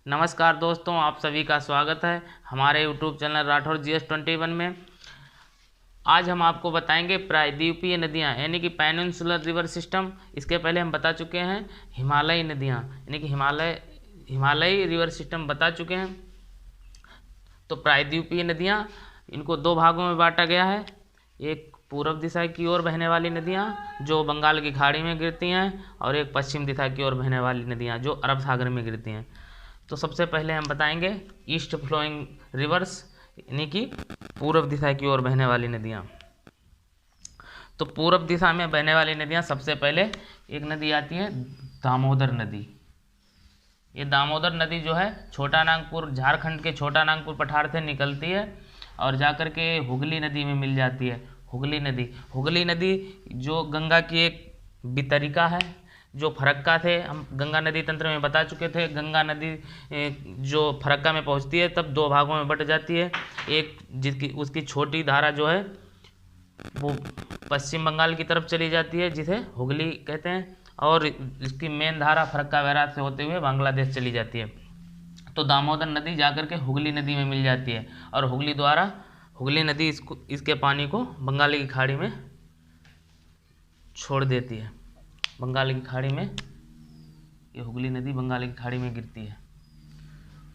नमस्कार दोस्तों, आप सभी का स्वागत है हमारे यूट्यूब चैनल राठौर GS21 में। आज हम आपको बताएंगे प्रायद्वीपीय नदियाँ यानी कि पेनिनसुलर रिवर सिस्टम। इसके पहले हम बता चुके हैं हिमालयी नदियाँ यानी कि हिमालयी रिवर सिस्टम बता चुके हैं। तो प्रायद्वीपीय नदियाँ, इनको दो भागों में बांटा गया है। एक पूर्व दिशा की ओर बहने वाली नदियाँ जो बंगाल की खाड़ी में गिरती हैं, और एक पश्चिम दिशा की ओर बहने वाली नदियाँ जो अरब सागर में गिरती हैं। तो सबसे पहले हम बताएंगे ईस्ट फ्लोइंग रिवर्स यानी कि पूर्व दिशा की ओर बहने वाली नदियाँ। तो पूर्व दिशा में बहने वाली नदियाँ, सबसे पहले एक नदी आती है दामोदर नदी। ये दामोदर नदी जो है छोटा नागपुर, झारखंड के छोटा नागपुर पठार से निकलती है और जाकर के हुगली नदी में मिल जाती है। हुगली नदी जो गंगा की एक वितरिका है, जो फरक्का थे, हम गंगा नदी तंत्र में बता चुके थे। गंगा नदी जो फरक्का में पहुंचती है तब दो भागों में बट जाती है। एक जिसकी उसकी छोटी धारा जो है वो पश्चिम बंगाल की तरफ चली जाती है, जिसे हुगली कहते हैं, और इसकी मेन धारा फरक्का बैराज से होते हुए बांग्लादेश चली जाती है। तो दामोदर नदी जाकर के हुगली नदी में मिल जाती है और हुगली नदी इसके पानी को बंगाल की खाड़ी में छोड़ देती है। बंगाल की खाड़ी में ये हुगली नदी बंगाल की खाड़ी में गिरती है।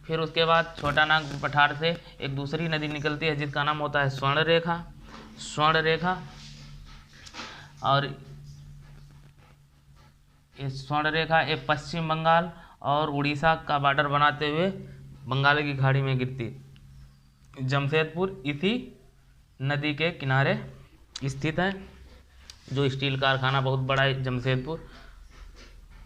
फिर उसके बाद छोटा नागपुर पठार से एक दूसरी नदी निकलती है जिसका नाम होता है स्वर्ण रेखा। और ये स्वर्ण रेखा ये पश्चिम बंगाल और उड़ीसा का बॉर्डर बनाते हुए बंगाल की खाड़ी में गिरती है। जमशेदपुर इसी नदी के किनारे स्थित है, जो स्टील कारखाना बहुत बड़ा है जमशेदपुर।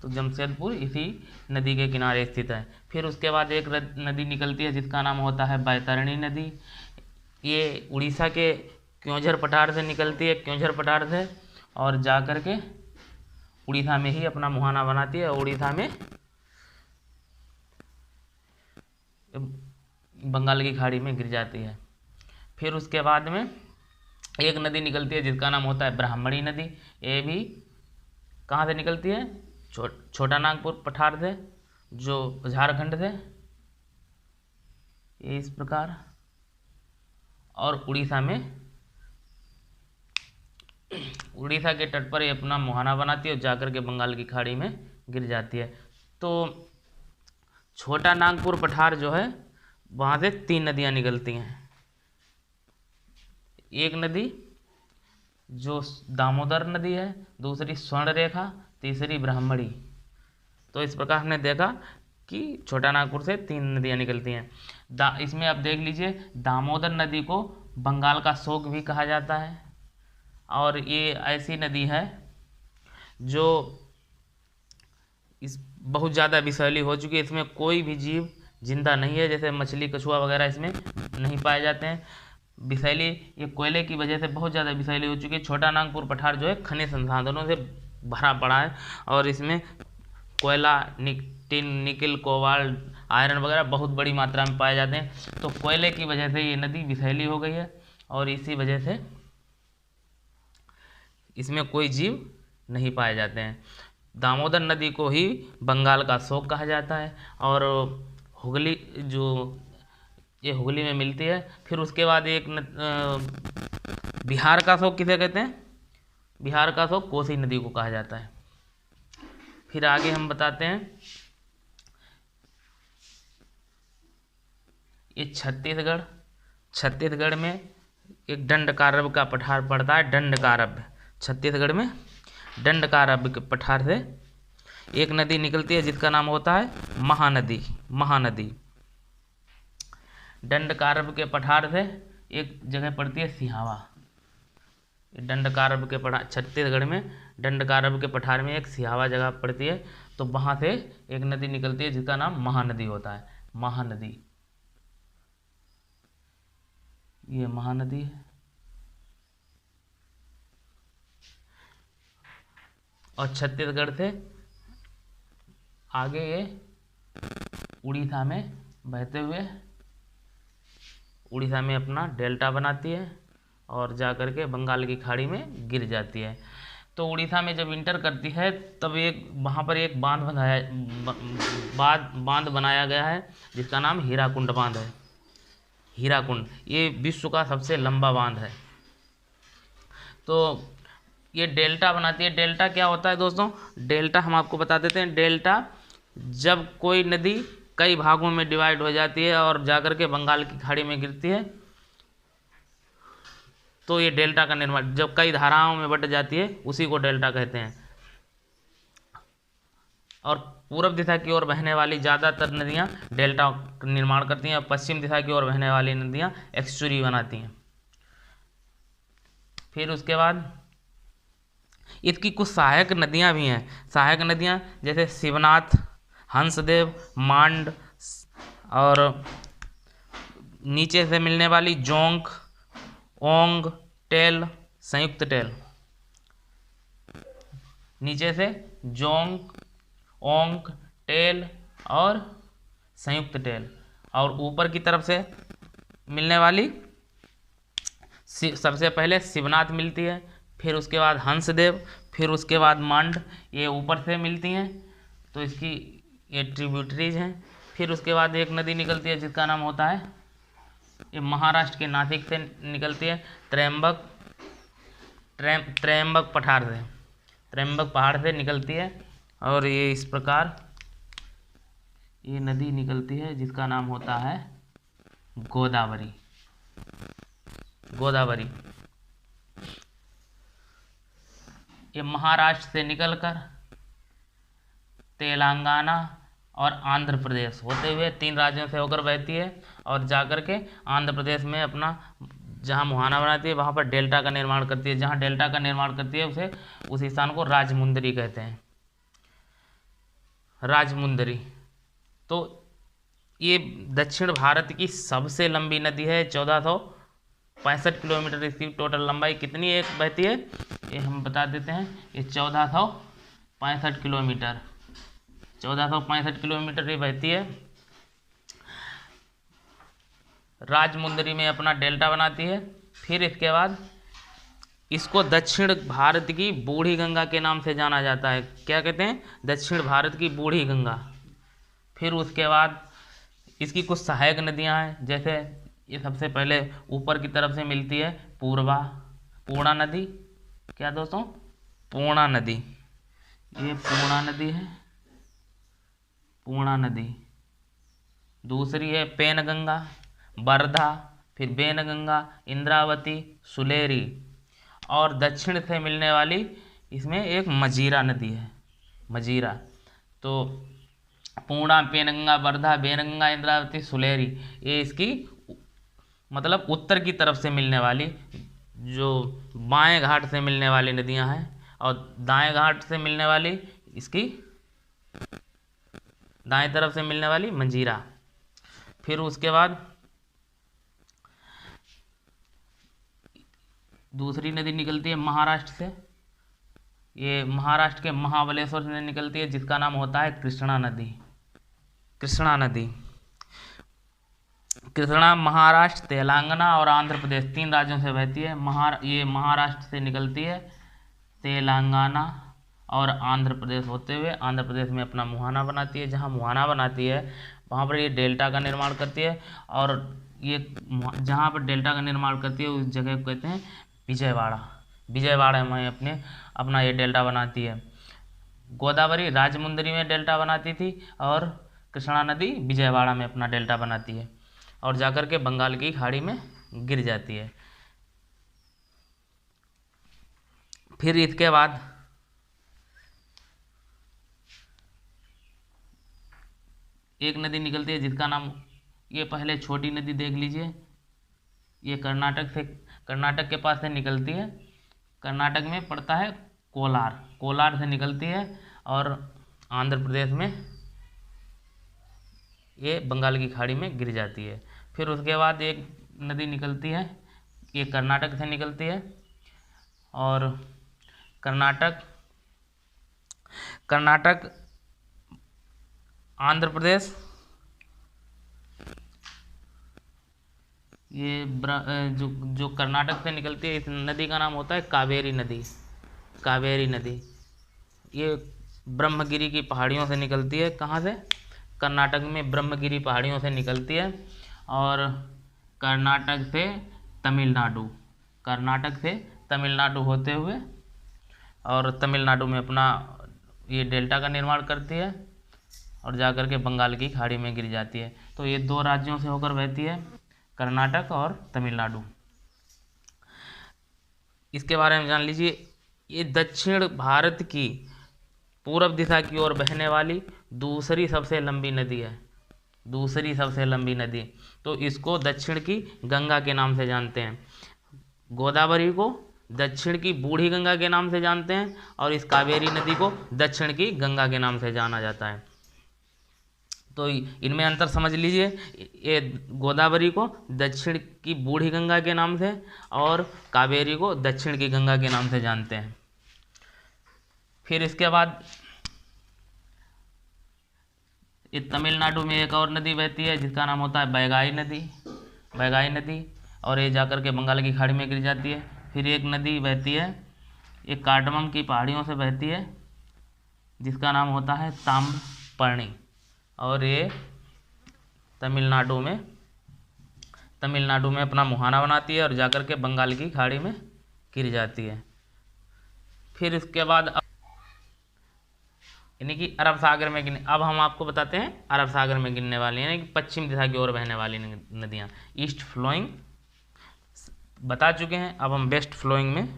तो जमशेदपुर इसी नदी के किनारे स्थित है। फिर उसके बाद एक नदी निकलती है जिसका नाम होता है बैतरणी नदी। ये उड़ीसा के क्योंझर पठार से निकलती है, क्योंझर पठार से, और जा कर के उड़ीसा में ही अपना मुहाना बनाती है और उड़ीसा में बंगाल की खाड़ी में गिर जाती है। फिर उसके बाद में एक नदी निकलती है जिसका नाम होता है ब्राह्मणी नदी। ये भी कहाँ से निकलती है? छोटा नागपुर पठार से, जो झारखंड से, ये इस प्रकार, और उड़ीसा के तट पर ये अपना मुहाना बनाती है और जाकर के बंगाल की खाड़ी में गिर जाती है। तो छोटा नागपुर पठार जो है वहाँ से तीन नदियाँ निकलती हैं। एक नदी जो दामोदर नदी है, दूसरी स्वर्ण रेखा, तीसरी ब्राह्मणी। तो इस प्रकार हमने देखा कि छोटा नागपुर से तीन नदियाँ निकलती हैं। इसमें आप देख लीजिए, दामोदर नदी को बंगाल का शोक भी कहा जाता है, और ये ऐसी नदी है जो इस बहुत ज़्यादा विषैली हो चुकी है। इसमें कोई भी जीव जिंदा नहीं है, जैसे मछली, कछुआ वगैरह इसमें नहीं पाए जाते हैं। विषैली, ये कोयले की वजह से बहुत ज़्यादा विषैली हो चुकी है। छोटा नागपुर पठार जो है खनिज संसाधनों से भरा पड़ा है, और इसमें कोयला, टिन, निकल, कोबाल्ट, आयरन वगैरह बहुत बड़ी मात्रा में पाए जाते हैं। तो कोयले की वजह से ये नदी विषैली हो गई है, और इसी वजह से इसमें कोई जीव नहीं पाए जाते हैं। दामोदर नदी को ही बंगाल का शोक कहा जाता है, और हुगली ये हुगली में मिलती है। फिर उसके बाद एक बिहार का शोक किसे कहते हैं? बिहार का शोक कोसी नदी को कहा जाता है। फिर आगे हम बताते हैं, ये छत्तीसगढ़ में एक दंडकारब का पठार पड़ता है। दंडकारब, छत्तीसगढ़ में दंडकारब के पठार से एक नदी निकलती है जिसका नाम होता है महानदी। दंडकारब के पठार से एक जगह पड़ती है सिहावा। दंडकारब के पठार, छत्तीसगढ़ में दंडकारब के पठार में एक सिहावा जगह पड़ती है। तो वहाँ से एक नदी निकलती है जिसका नाम महानदी होता है। ये महानदी है। और छत्तीसगढ़ से आगे ये उड़ीसा में बहते हुए उड़ीसा में अपना डेल्टा बनाती है और जा कर के बंगाल की खाड़ी में गिर जाती है। तो उड़ीसा में जब इंटर करती है तब एक वहाँ पर एक बांध बनाया गया है जिसका नाम हीराकुंड बांध है। हीराकुंड ये विश्व का सबसे लंबा बांध है। तो ये डेल्टा बनाती है। डेल्टा क्या होता है दोस्तों? डेल्टा हम आपको बता देते हैं। डेल्टा जब कोई नदी कई भागों में डिवाइड हो जाती है और जाकर के बंगाल की खाड़ी में गिरती है तो ये डेल्टा का निर्माण, जब कई धाराओं में बट जाती है उसी को डेल्टा कहते हैं। और पूर्व दिशा की ओर बहने वाली ज़्यादातर नदियाँ डेल्टा निर्माण करती हैं और पश्चिम दिशा की ओर बहने वाली नदियाँ एक्सचुरी बनाती हैं। फिर उसके बाद इसकी कुछ सहायक नदियाँ भी हैं। सहायक नदियाँ जैसे शिवनाथ, हंसदेव, मांड और नीचे से मिलने वाली जोंक, ओंग, टेल, संयुक्त टेल। नीचे से जोंक, ओंग, टेल और संयुक्त टेल, और ऊपर की तरफ से मिलने वाली सबसे पहले शिवनाथ मिलती है, फिर उसके बाद हंसदेव, फिर उसके बाद मांड, ये ऊपर से मिलती हैं तो इसकी ये ट्रिब्यूटरीज हैं। फिर उसके बाद एक नदी निकलती है जिसका नाम होता है, ये महाराष्ट्र के नासिक से निकलती है, त्रयंबक पहाड़ से निकलती है और ये इस प्रकार ये नदी निकलती है जिसका नाम होता है गोदावरी। ये महाराष्ट्र से निकलकर तेलंगाना और आंध्र प्रदेश होते हुए 3 राज्यों से होकर बहती है और जाकर के आंध्र प्रदेश में अपना जहाँ मुहाना बनाती है वहाँ पर डेल्टा का निर्माण करती है। जहाँ डेल्टा का निर्माण करती है उस स्थान को राजमुंदरी कहते हैं। राजमुंदरी। तो ये दक्षिण भारत की सबसे लंबी नदी है। 1465 किलोमीटर इसकी टोटल लंबाई कितनी एक बहती है ये हम बता देते हैं। ये 1465 किलोमीटर, 1465 किलोमीटर ये बहती है। राजमुंदरी में अपना डेल्टा बनाती है। फिर इसके बाद इसको दक्षिण भारत की बूढ़ी गंगा के नाम से जाना जाता है। क्या कहते हैं? दक्षिण भारत की बूढ़ी गंगा। फिर उसके बाद इसकी कुछ सहायक नदियां हैं, जैसे ये सबसे पहले ऊपर की तरफ से मिलती है पूर्णा नदी। क्या दोस्तों? पूर्णा नदी। ये पूर्णा नदी है, पूर्णा नदी। दूसरी है पेनगंगा, वर्धा, फिर बेनगंगा, इंद्रावती, सुलेरी, और दक्षिण से मिलने वाली इसमें एक मजीरा नदी है, मजीरा। तो पूर्णा, पेनगंगा, वर्धा, बेनगंगा, इंद्रावती, सुलेरी, ये इसकी मतलब उत्तर की तरफ से मिलने वाली, जो बाएं घाट से मिलने वाली नदियां हैं, और दाएं घाट से मिलने वाली इसकी दाएं तरफ से मिलने वाली मंजीरा। फिर उसके बाद दूसरी नदी निकलती है महाराष्ट्र से। ये महाराष्ट्र के महाबलेश्वर से निकलती है जिसका नाम होता है कृष्णा नदी। कृष्णा महाराष्ट्र, तेलंगाना और आंध्र प्रदेश 3 राज्यों से बहती है। ये महाराष्ट्र से निकलती है, तेलंगाना और आंध्र प्रदेश होते हुए आंध्र प्रदेश में अपना मुहाना बनाती है। जहाँ मुहाना बनाती है वहाँ पर ये डेल्टा का निर्माण करती है, और ये जहाँ पर डेल्टा का निर्माण करती है उस जगह को कहते हैं विजयवाड़ा में अपना ये डेल्टा बनाती है। गोदावरी राजमुंदरी में डेल्टा बनाती थी और कृष्णा नदी विजयवाड़ा में अपना डेल्टा बनाती है और जाकर के बंगाल की खाड़ी में गिर जाती है। फिर इसके बाद एक नदी निकलती है जिसका नाम, ये पहले छोटी नदी देख लीजिए, ये कर्नाटक के पास से निकलती है। कर्नाटक में पड़ता है कोलार से निकलती है और आंध्र प्रदेश में ये बंगाल की खाड़ी में गिर जाती है। फिर उसके बाद एक नदी निकलती है, ये कर्नाटक से निकलती है, और कर्नाटक आंध्र प्रदेश, ये जो कर्नाटक से निकलती है, इस नदी का नाम होता है कावेरी नदी। कावेरी नदी, ये ब्रह्मगिरी की पहाड़ियों से निकलती है। कहाँ से? कर्नाटक में ब्रह्मगिरी पहाड़ियों से निकलती है और कर्नाटक से तमिलनाडु, कर्नाटक से तमिलनाडु होते हुए और तमिलनाडु में अपना ये डेल्टा का निर्माण करती है और जाकर के बंगाल की खाड़ी में गिर जाती है। तो ये दो राज्यों से होकर बहती है, कर्नाटक और तमिलनाडु। इसके बारे में जान लीजिए, ये दक्षिण भारत की पूर्व दिशा की ओर बहने वाली दूसरी सबसे लंबी नदी है, दूसरी सबसे लंबी नदी। तो इसको दक्षिण की गंगा के नाम से जानते हैं। गोदावरी को दक्षिण की बूढ़ी गंगा के नाम से जानते हैं और इस कावेरी नदी को दक्षिण की गंगा के नाम से जाना जाता है। तो इनमें अंतर समझ लीजिए, ये गोदावरी को दक्षिण की बूढ़ी गंगा के नाम से और कावेरी को दक्षिण की गंगा के नाम से जानते हैं। फिर इसके बाद ये तमिलनाडु में एक और नदी बहती है जिसका नाम होता है बैगाई नदी, बैगाई नदी, और ये जाकर के बंगाल की खाड़ी में गिर जाती है। फिर एक नदी बहती है, ये कार्डमम की पहाड़ियों से बहती है जिसका नाम होता है ताम्रपर्णी, और ये तमिलनाडु में अपना मुहाना बनाती है और जाकर के बंगाल की खाड़ी में गिर जाती है। फिर इसके बाद यानी कि अरब सागर में गिरने, अब हम आपको बताते हैं अरब सागर में गिरने वाली यानी कि पश्चिम दिशा की ओर बहने वाली नदियाँ। ईस्ट फ्लोइंग बता चुके हैं, अब हम वेस्ट फ्लोइंग में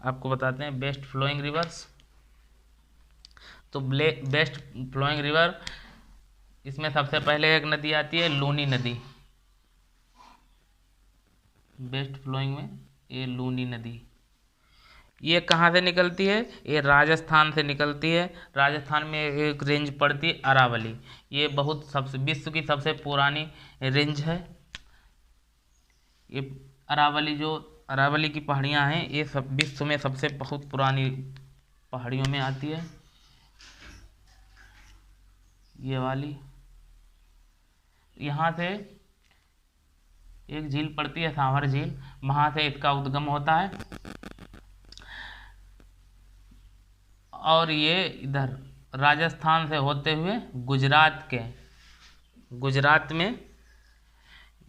आपको बताते हैं वेस्ट फ्लोइंग रिवर्स। तो वेस्ट फ्लोइंग रिवर, इसमें सबसे पहले एक नदी आती है लूनी नदी, वेस्ट फ्लोइंग में ये लूनी नदी। ये कहाँ से निकलती है? ये राजस्थान से निकलती है। राजस्थान में एक रेंज पड़ती है अरावली, ये बहुत सबसे विश्व की सबसे पुरानी रेंज है। ये अरावली की पहाड़ियाँ हैं, ये सब विश्व में सबसे बहुत पुरानी पहाड़ियों में आती है। ये वाली यहाँ से एक झील पड़ती है सांभर झील, वहाँ से इसका उद्गम होता है और ये इधर राजस्थान से होते हुए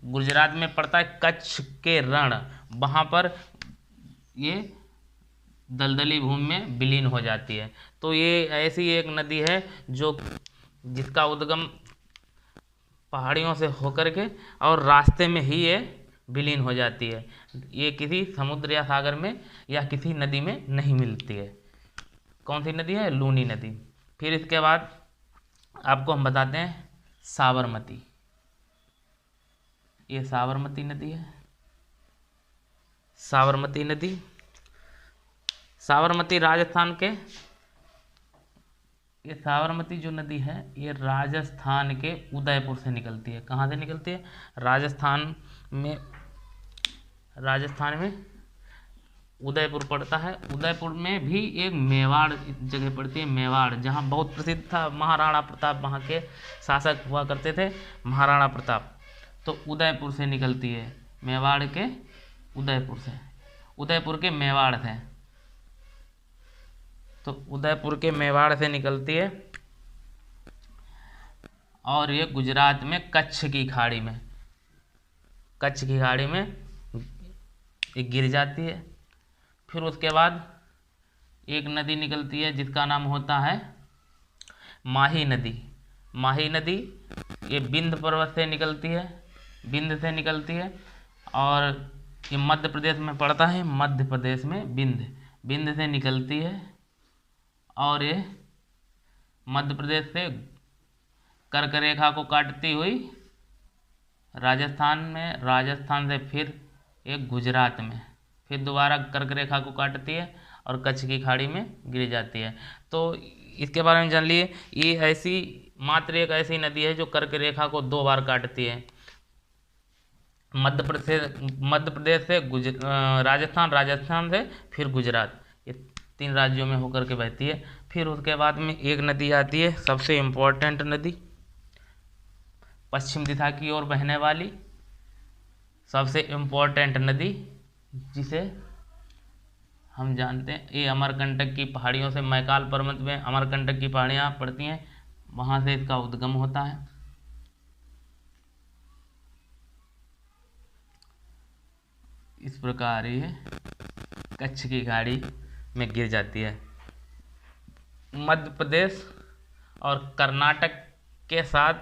गुजरात में पड़ता है कच्छ के रण, वहाँ पर ये दलदली भूमि में विलीन हो जाती है। तो ये ऐसी एक नदी है जिसका उद्गम पहाड़ियों से होकर के और रास्ते में ही ये विलीन हो जाती है। ये किसी समुद्र या सागर में या किसी नदी में नहीं मिलती है। कौन सी नदी है? लूनी नदी। फिर इसके बाद आपको हम बताते हैं साबरमती, ये साबरमती नदी है। साबरमती नदी, साबरमती राजस्थान के, ये साबरमती जो नदी है ये राजस्थान के उदयपुर से निकलती है। कहाँ से निकलती है? राजस्थान में उदयपुर पड़ता है। उदयपुर में भी एक मेवाड़ जगह पड़ती है, मेवाड़, जहाँ बहुत प्रसिद्ध था महाराणा प्रताप, वहाँ के शासक हुआ करते थे महाराणा प्रताप। तो उदयपुर से निकलती है, मेवाड़ के उदयपुर के मेवाड़ से, तो उदयपुर के मेवाड़ से निकलती है और ये गुजरात में कच्छ की खाड़ी में ये गिर जाती है। फिर उसके बाद एक नदी निकलती है जिसका नाम होता है माही नदी। माही नदी ये विंध्य पर्वत से निकलती है, विंध्य से निकलती है और ये मध्य प्रदेश में पड़ता है। मध्य प्रदेश में विंध्य से निकलती है और ये मध्य प्रदेश से कर्क रेखा को काटती हुई राजस्थान से फिर एक गुजरात में फिर दोबारा कर्क रेखा को काटती है और कच्छ की खाड़ी में गिर जाती है। तो इसके बारे में जान लिए, ये मात्र एक ऐसी नदी है जो कर्क रेखा को 2 बार काटती है। मध्य प्रदेश से राजस्थान से फिर गुजरात, ये 3 राज्यों में होकर के बहती है। फिर उसके बाद में एक नदी आती है सबसे इम्पोर्टेंट नदी, पश्चिम दिशा की ओर बहने वाली सबसे इम्पोर्टेंट नदी, जिसे हम जानते हैं ये अमरकंटक की पहाड़ियों से, मैकाल पर्वत में अमरकंटक की पहाड़ियाँ पड़ती हैं, वहाँ से इसका उद्गम होता है। इस प्रकार ये कच्छ की खाड़ी में गिर जाती है। मध्य प्रदेश और कर्नाटक के साथ,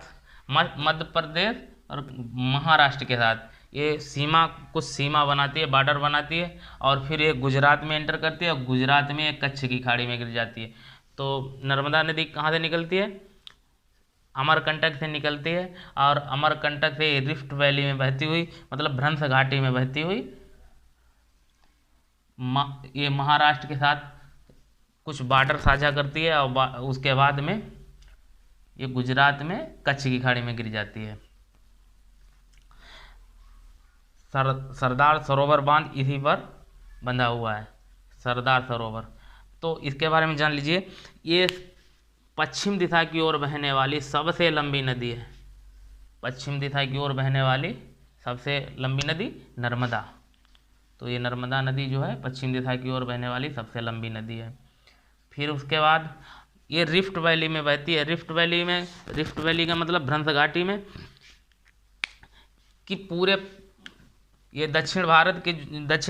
मध्य प्रदेश और महाराष्ट्र के साथ ये सीमा, कुछ सीमा बनाती है, बॉर्डर बनाती है, और फिर ये गुजरात में एंटर करती है और गुजरात में एक कच्छ की खाड़ी में गिर जाती है। तो नर्मदा नदी कहाँ से निकलती है? अमरकंटक से निकलती है, और अमरकंटक से रिफ्ट वैली में बहती हुई, मतलब भ्रंश घाटी में बहती हुई ये महाराष्ट्र के साथ कुछ बॉर्डर साझा करती है, और उसके बाद में ये गुजरात में कच्छ की खाड़ी में गिर जाती है। सरदार सरोवर बांध इसी पर बंधा हुआ है, सरदार सरोवर। तो इसके बारे में जान लीजिए। ये पश्चिम दिशा की ओर बहने वाली सबसे लंबी नदी है। पश्चिम दिशा की ओर बहने वाली सबसे लंबी नदी नर्मदा। तो ये नर्मदा नदी जो है पश्चिम दिशा की ओर बहने वाली सबसे लंबी नदी है। फिर उसके बाद ये रिफ्ट वैली में बहती है। रिफ्ट वैली का मतलब भ्रंश घाटी में, कि पूरे ये दक्षिण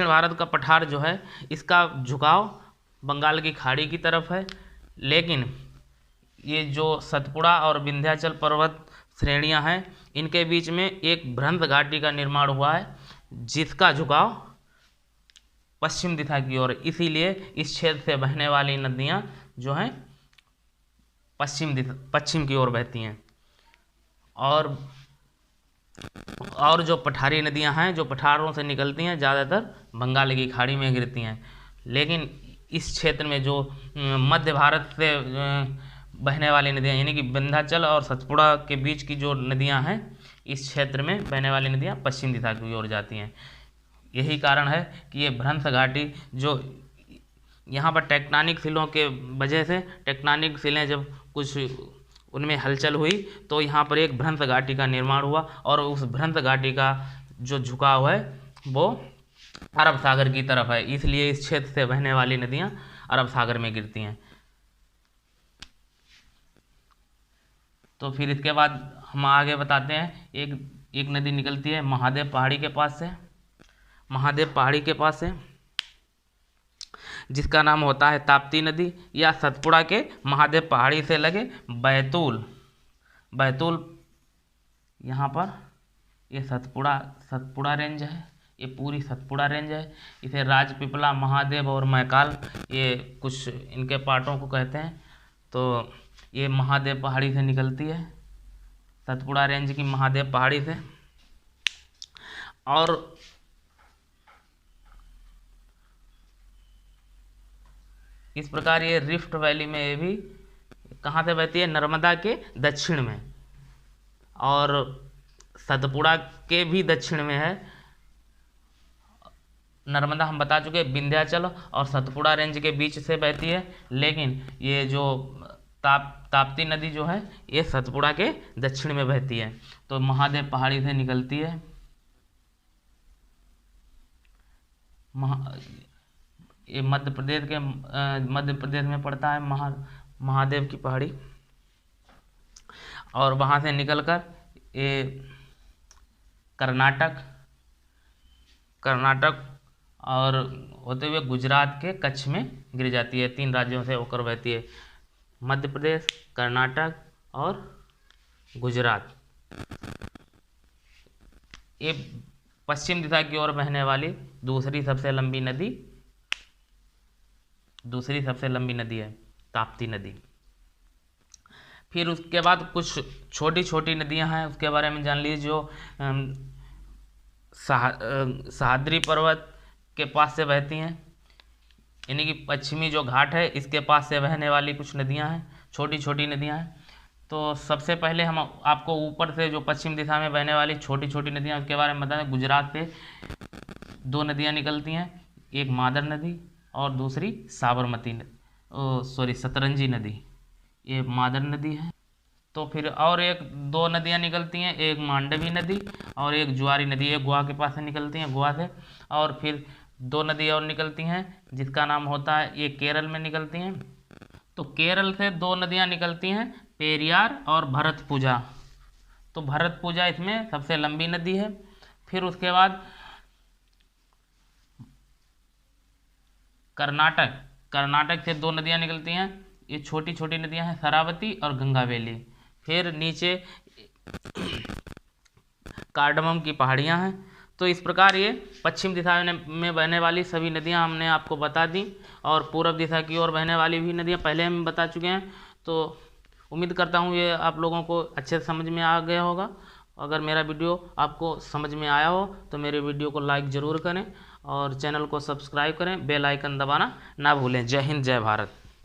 भारत का पठार जो है, इसका झुकाव बंगाल की खाड़ी की तरफ है, लेकिन ये जो सतपुड़ा और विंध्याचल पर्वत श्रेणियां हैं, इनके बीच में एक भ्रंश घाटी का निर्माण हुआ है, जिसका झुकाव पश्चिम दिशा की ओर। इसीलिए इस क्षेत्र से बहने वाली नदियां जो हैं पश्चिम की ओर बहती हैं। और जो पठारी नदियां हैं, जो पठारों से निकलती हैं, ज़्यादातर बंगाल की खाड़ी में गिरती हैं। लेकिन इस क्षेत्र में जो मध्य भारत से बहने वाली नदियां, यानी कि विंध्याचल और सतपुड़ा के बीच की जो नदियां हैं, इस क्षेत्र में बहने वाली नदियां पश्चिम दिशा की ओर जाती हैं। यही कारण है कि ये भ्रंश घाटी, जो यहाँ पर टेक्टोनिक शिलों के वजह से, टेक्टोनिक शिलें जब कुछ उनमें हलचल हुई, तो यहाँ पर एक भ्रंश घाटी का निर्माण हुआ, और उस भ्रंश घाटी का जो झुकाव है वो अरब सागर की तरफ है। इसलिए इस क्षेत्र से बहने वाली नदियाँ अरब सागर में गिरती हैं। तो फिर इसके बाद हम आगे बताते हैं। एक नदी निकलती है महादेव पहाड़ी के पास से, महादेव पहाड़ी के पास से, जिसका नाम होता है ताप्ती नदी, या सतपुड़ा के महादेव पहाड़ी से लगे बैतूल यहाँ पर ये सतपुड़ा रेंज है, ये पूरी सतपुड़ा रेंज है। इसे राजपीपला, महादेव और मैकाल, ये कुछ इनके पार्टों को कहते हैं। तो ये महादेव पहाड़ी से निकलती है, सतपुड़ा रेंज की महादेव पहाड़ी से। और इस प्रकार ये रिफ्ट वैली में ये भी कहाँ से बहती है? नर्मदा के दक्षिण में, और सतपुड़ा के भी दक्षिण में है। नर्मदा हम बता चुके, विंध्याचल और सतपुड़ा रेंज के बीच से बहती है, लेकिन ये जो ताप्ती नदी जो है, ये सतपुड़ा के दक्षिण में बहती है। तो महादेव पहाड़ी से निकलती है। ये मध्य प्रदेश में पड़ता है महादेव की पहाड़ी, और वहाँ से निकलकर ये कर्नाटक और होते हुए गुजरात के कच्छ में गिर जाती है। 3 राज्यों से होकर बहती है, मध्य प्रदेश, कर्नाटक और गुजरात। ये पश्चिम दिशा की ओर बहने वाली दूसरी सबसे लंबी नदी है ताप्ती नदी। फिर उसके बाद कुछ छोटी छोटी नदियां हैं, उसके बारे में जान लीजिए। जो सह्याद्री पर्वत के पास से बहती हैं, यानी कि पश्चिमी जो घाट है, इसके पास से बहने वाली कुछ नदियां हैं, छोटी छोटी नदियां हैं। तो सबसे पहले हम आपको ऊपर से जो पश्चिम दिशा में बहने वाली छोटी छोटी नदियां, उसके बारे में बता दें। गुजरात से 2 नदियां निकलती हैं, एक मादर नदी और दूसरी सतरंजी नदी। ये मादर नदी है। तो फिर और 2 नदियां निकलती हैं, एक मांडवी नदी और एक ज्वारी नदी। ये गोवा के पास से निकलती हैं, गोवा से। और फिर दो नदी और निकलती हैं जिसका नाम होता है, ये केरल में निकलती हैं। तो केरल से दो नदियाँ निकलती हैं, पेरियार और भरतपुजा। तो भरतपुजा इसमें सबसे लंबी नदी है। फिर उसके बाद कर्नाटक से दो नदियाँ निकलती हैं, ये छोटी छोटी नदियाँ हैं, शरावती और गंगावेली। फिर नीचे कार्डमम की पहाड़ियाँ हैं। तो इस प्रकार ये पश्चिम दिशा में बहने वाली सभी नदियाँ हमने आपको बता दी, और पूर्व दिशा की ओर बहने वाली भी नदियाँ पहले हम बता चुके हैं। तो उम्मीद करता हूँ ये आप लोगों को अच्छे से समझ में आ गया होगा। अगर मेरा वीडियो आपको समझ में आया हो तो मेरे वीडियो को लाइक ज़रूर करें और चैनल को सब्सक्राइब करें, बेल आइकन दबाना ना भूलें। जय हिंद, जय भारत।